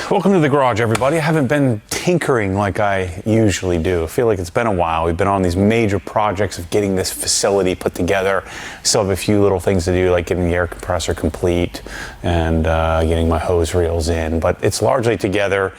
Welcome to the garage, everybody. I haven't been tinkering like I usually do. I feel like it's been a while. We've been on these major projects of getting this facility put together. Still have a few little things to do, like getting the air compressor complete and getting my hose reels in, but it's largely together.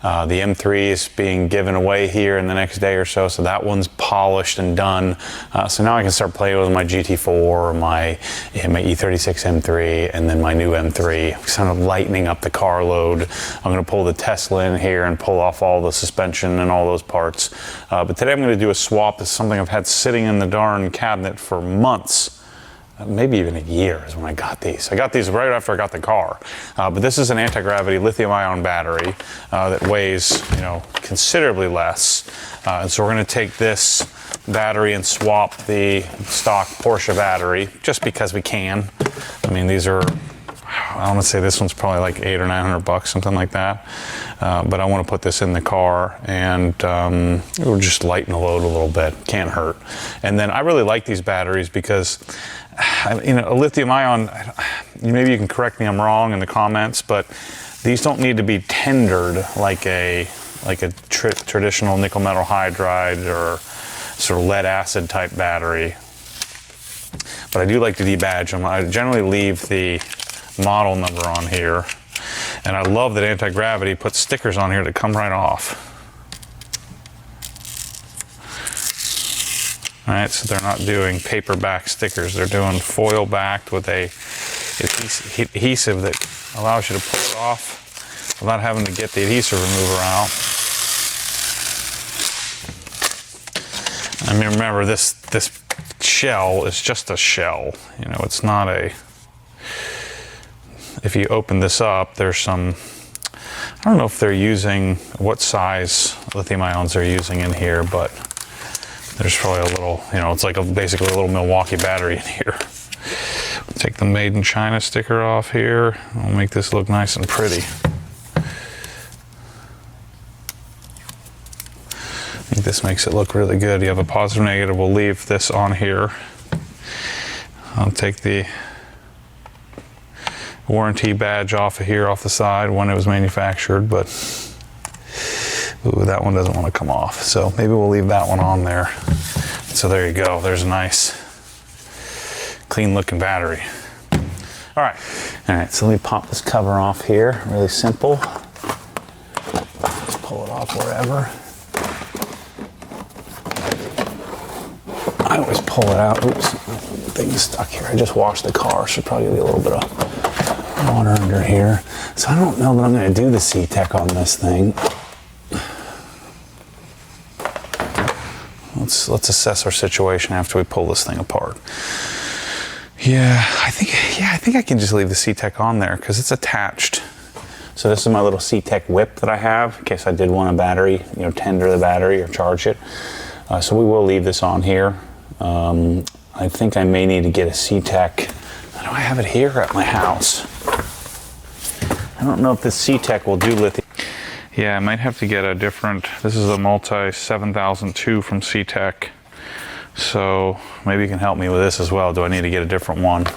The M3 is being given away here in the next day or so, so that one's polished and done. So now I can start playing with my GT4, my E36 M3, and then my new M3. Kind of lightening up the car load. I'm going to pull the Tesla in here and pull off all the suspension and all those parts. But today I'm going to do a swap. This is something I've had sitting in the darn cabinet for months. Maybe even a year is when I got these. I got these right after I got the car. But this is an anti-gravity lithium-ion battery that weighs, considerably less. And so we're going to take this battery and swap the stock Porsche battery just because we can. I mean, these are, I want to say this one's probably like $800 or $900, something like that. But I want to put this in the car and we'll just lighten the load a little bit. Can't hurt. And then I really like these batteries because a lithium ion, maybe you can correct me, I'm wrong in the comments, but these don't need to be tendered like a traditional nickel metal hydride or sort of lead acid type battery. But I do like to debadge them. I generally leave the model number on here, and I love that anti-gravity puts stickers on here that come right off. All right, so they're not doing paperback stickers. They're doing foil backed with a adhesive that allows you to pull it off without having to get the adhesive remover out. I mean, remember this shell is just a shell. It's not a. If you open this up, there's some. I don't know if they're using what size lithium ions they're using in here, but. There's probably a little, it's like basically a little Milwaukee battery in here. Take the Made in China sticker off here. I'll make this look nice and pretty. I think this makes it look really good. You have a positive, negative. We'll leave this on here. I'll take the warranty badge off of here, off the side, when it was manufactured, but ooh, that one doesn't want to come off. So maybe we'll leave that one on there. So there you go. There's a nice, clean looking battery. All right. So let me pop this cover off here. Really simple. Just pull it off wherever. I always pull it out. Oops, thing's stuck here. I just washed the car. Should probably be a little bit of water under here. So I don't know that I'm going to do the C-Tech on this thing. Let's assess our situation after we pull this thing apart. I think I can just leave the C-Tech on there because it's attached. So this is my little C-Tech whip that I have in case I did want a battery, tender the battery or charge it. So we will leave this on here. I think I may need to get a C-Tech. Do I have it here at my house? I don't know if this C-Tech will do lithium. Yeah, I might have to get a different, this is a multi 7002 from C-Tech. So maybe you can help me with this as well. Do I need to get a different one? Do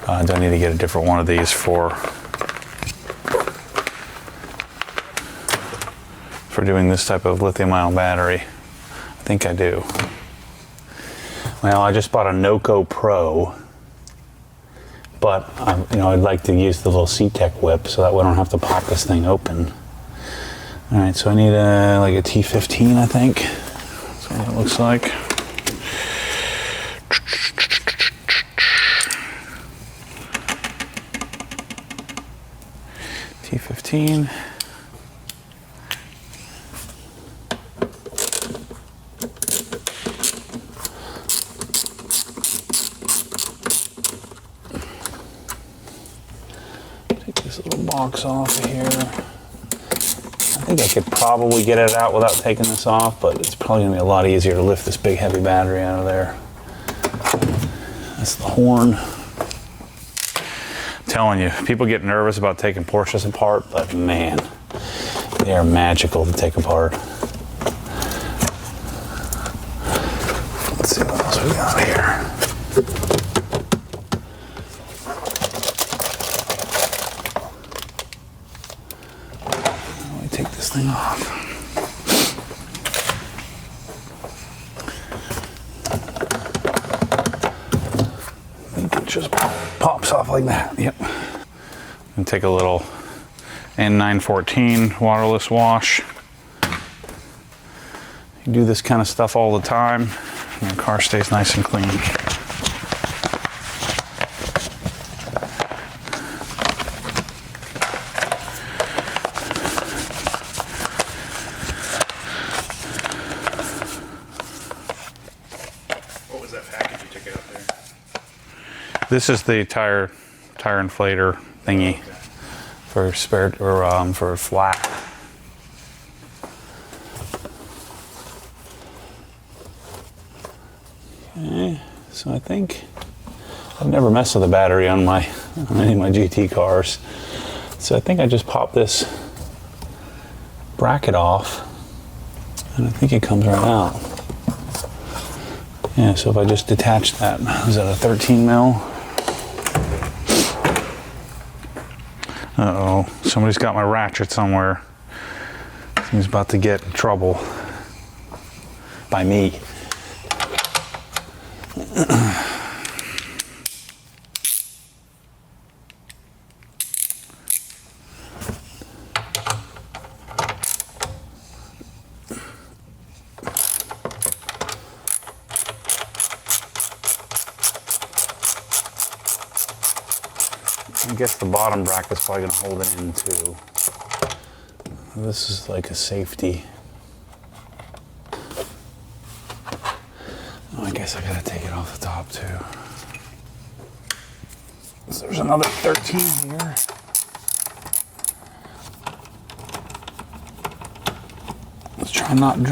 I need to get a different one of these for doing this type of lithium ion battery? I think I do. Well, I just bought a Noco Pro, but I'd like to use the little C-Tech whip so that way I don't have to pop this thing open. All right, so I need like a T15, I think. That's what it looks like. T15. Take this little box off of here. I think I could probably get it out without taking this off, but it's probably gonna be a lot easier to lift this big heavy battery out of there. That's the horn. I'm telling you, people get nervous about taking Porsches apart, but man, they are magical to take apart. Let's see what else we got here. thing off. I think it just pops off like that. Yep. And take a little N914 waterless wash. You do this kind of stuff all the time, and your car stays nice and clean. What was that package you took out there? This is the tire inflator thingy for spare or for flat. Okay, so I think I've never messed with a battery on any of my GT cars. So I think I just pop this bracket off, and I think it comes right out. Yeah, so if I just detach that, is that a 13 mil? Uh-oh, somebody's got my ratchet somewhere. He's about to get in trouble by me. I guess the bottom bracket's probably gonna hold it in too. This is like a safety. Oh, I guess I gotta take it off the top too. So there's another 13 here. Let's try and not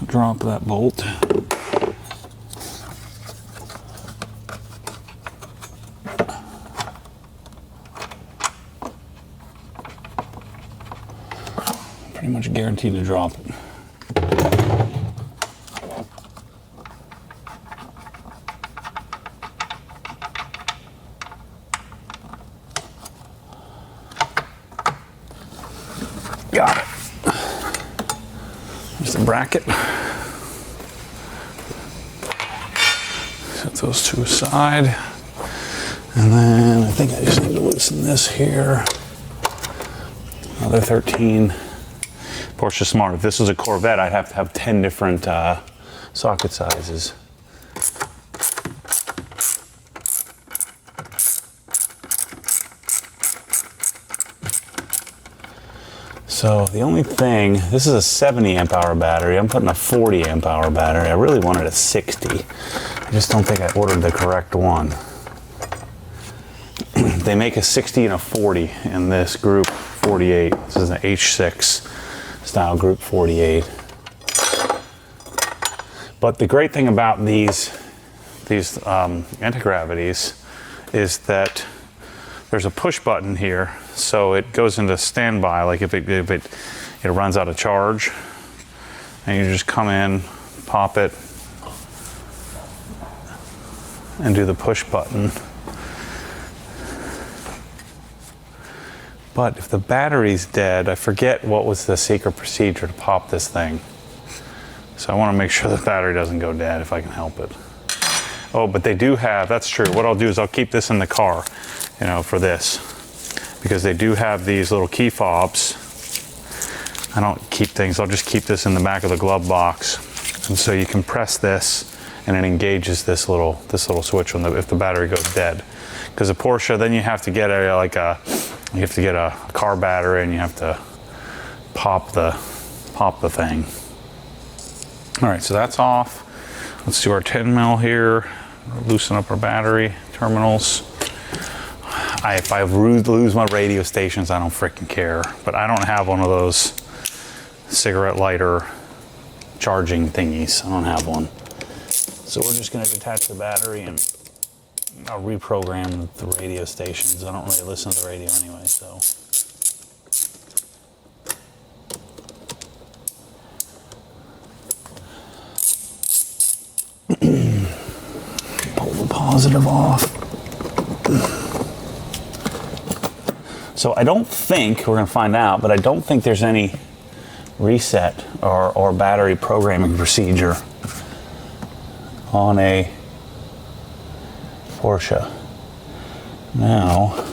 drop that bolt. Pretty much guaranteed to drop it. Got it. There's the bracket. Set those two aside. And then I think I just need to loosen this here. Another 13. Porsche's smart. If this was a Corvette, I'd have to have 10 different socket sizes. So the only thing, this is a 70 amp hour battery. I'm putting a 40 amp hour battery. I really wanted a 60. I just don't think I ordered the correct one. They make a 60 and a 40 in this group 48. This is an H6 style group 48. But the great thing about these anti-gravities is that there's a push button here, so it goes into standby. Like if it runs out of charge, and you just come in, pop it, and do the push button. But if the battery's dead, I forget what was the secret procedure to pop this thing. So I want to make sure the battery doesn't go dead if I can help it. Oh, but they do have, that's true. What I'll do is I'll keep this in the car, you know, for this. Because they do have these little key fobs. I don't keep things, I'll just keep this in the back of the glove box. And so you can press this and it engages this little switch if the battery goes dead. Because a Porsche, then you have to get you have to get a car battery and you have to pop the thing. All right, so that's off. Let's do our 10 mil here. Loosen up our battery terminals. If I lose my radio stations, I don't freaking care. But I don't have one of those cigarette lighter charging thingies. I don't have one. So we're just gonna detach the battery and I'll reprogram the radio stations. I don't really listen to the radio anyway, so. Pull the positive off. So I don't think, we're gonna find out, but I don't think there's any reset or battery programming procedure on a Porsche. Now,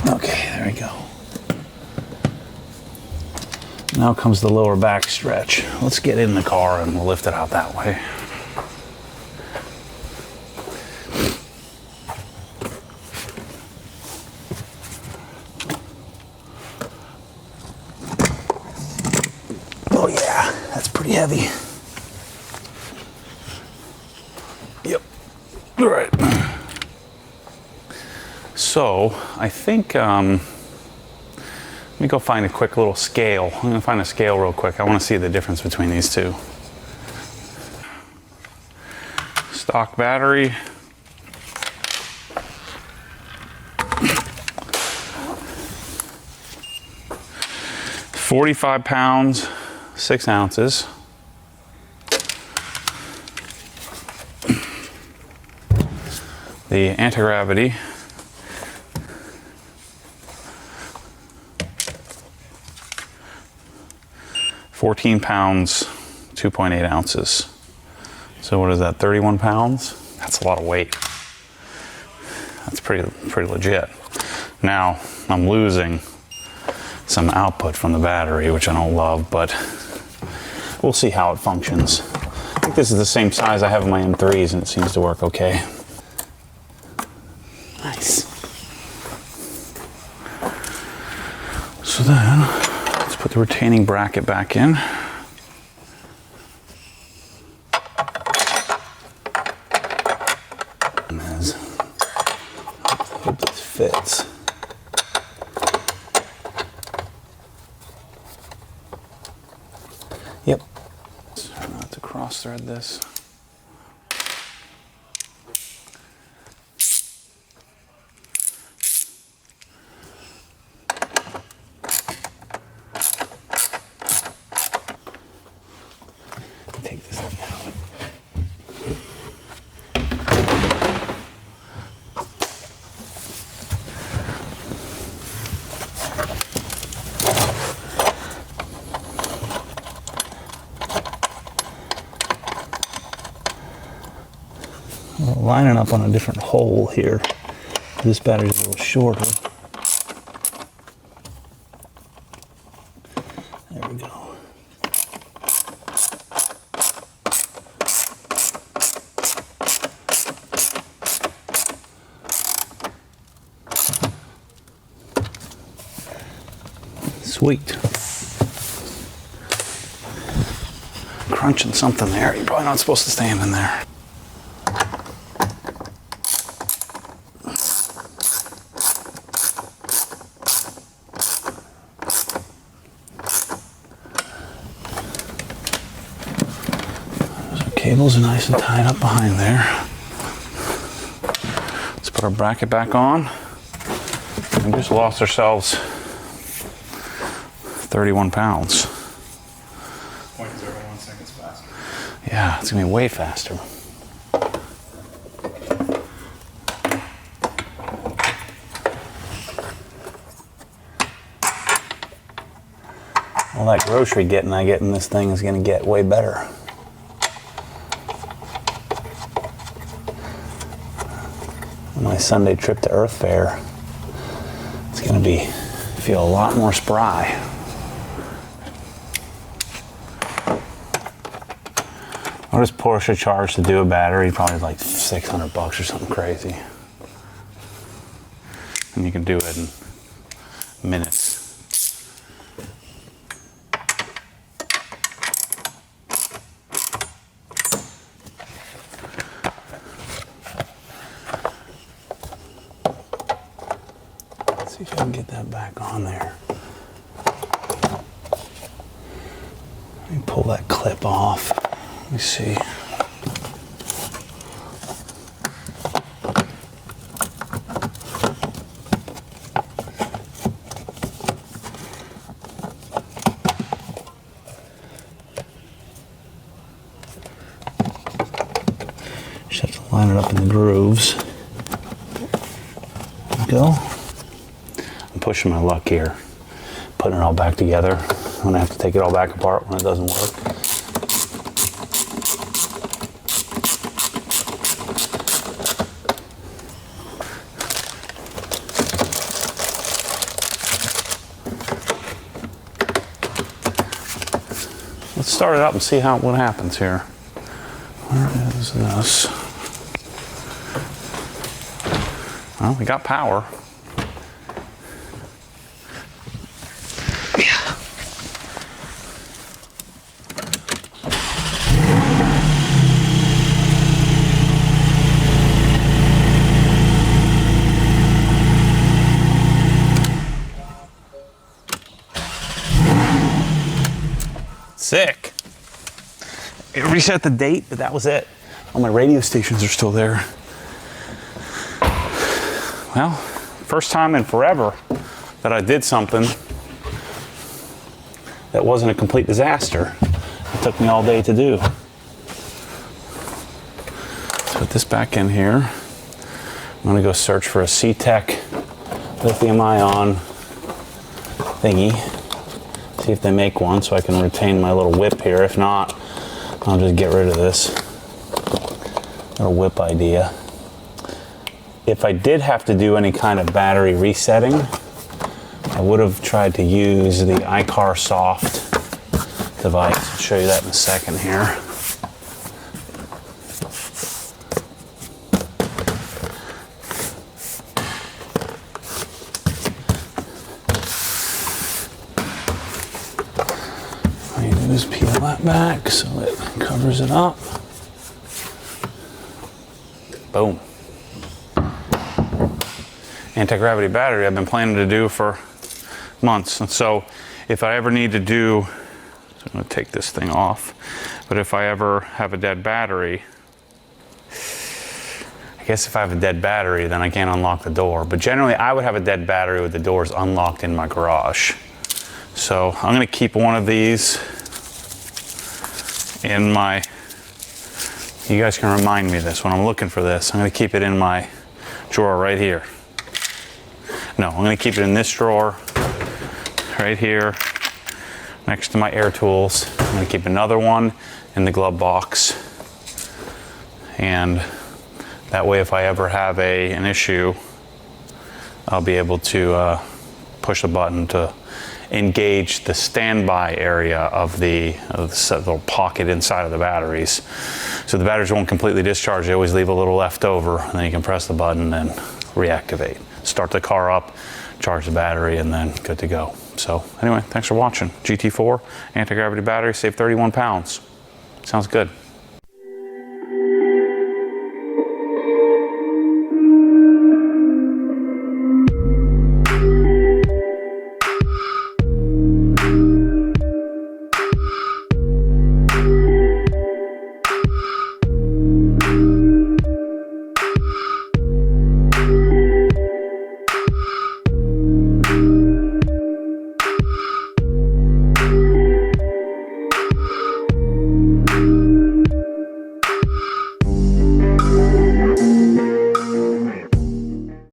okay, there we go. Now comes the lower back stretch. Let's get in the car and we'll lift it out that way. Oh yeah, that's pretty heavy. Yep, all right. So I think, let me go find a quick little scale. I'm gonna find a scale real quick. I wanna see the difference between these two. Stock battery. £45, 6 ounces. The anti-gravity, £14, 2.8 ounces. So what is that, 31 pounds? That's a lot of weight. That's pretty legit. Now, I'm losing some output from the battery, which I don't love, but we'll see how it functions. I think this is the same size I have in my M3s and it seems to work okay. Nice. So then, let's put the retaining bracket back in. And I hope this fits. Yep. Try not to cross thread this. Take this out. We're lining up on a different hole here. This battery's a little shorter. There we go. Sweet. Crunching something there. You're probably not supposed to stand in there. Cables are nice and tied up behind there. Let's put our bracket back on. We just lost ourselves 31 pounds. 0.01 seconds faster. Yeah, it's gonna be way faster. All that grocery getting I get in this thing is gonna get way better. My Sunday trip to Earth Fair, it's gonna feel a lot more spry. What does Porsche charge to do a battery? Probably like $600 or something crazy. And you can do it in minutes. See if I can get that back on there. Let me pull that clip off. Let me see. Just have to line it up in the grooves. There we go. pushing my luck here, putting it all back together. I'm gonna have to take it all back apart when it doesn't work. Let's start it up and see what happens here. Where is this? Well, we got power. Yeah. Sick. It reset the date, but that was it. All my radio stations are still there. Well, first time in forever that I did something that wasn't a complete disaster. It took me all day to do. Let's put this back in here. I'm gonna go search for a C-Tech lithium-ion thingy. See if they make one so I can retain my little whip here. If not, I'll just get rid of this little whip idea. If I did have to do any kind of battery resetting, I would have tried to use the iCar Soft device. I'll show you that in a second here. All you do is peel that back so it covers it up. Boom. Anti-gravity battery I've been planning to do for months. And so if I ever need to do, so I'm going to take this thing off, but if I ever have a dead battery, I guess if I have a dead battery, then I can't unlock the door. But generally I would have a dead battery with the doors unlocked in my garage. So I'm going to keep one of these in my, you guys can remind me of this when I'm looking for this. I'm going to keep it in my drawer right here. No, I'm going to keep it in this drawer right here next to my air tools. I'm going to keep another one in the glove box. And that way if I ever have an issue, I'll be able to push the button to engage the standby area of the little pocket inside of the batteries. So the batteries won't completely discharge. They always leave a little left over, and then you can press the button and reactivate. Start the car up, charge the battery, and then good to go. So anyway, thanks for watching. GT4 anti-gravity battery, save 31 pounds. Sounds good.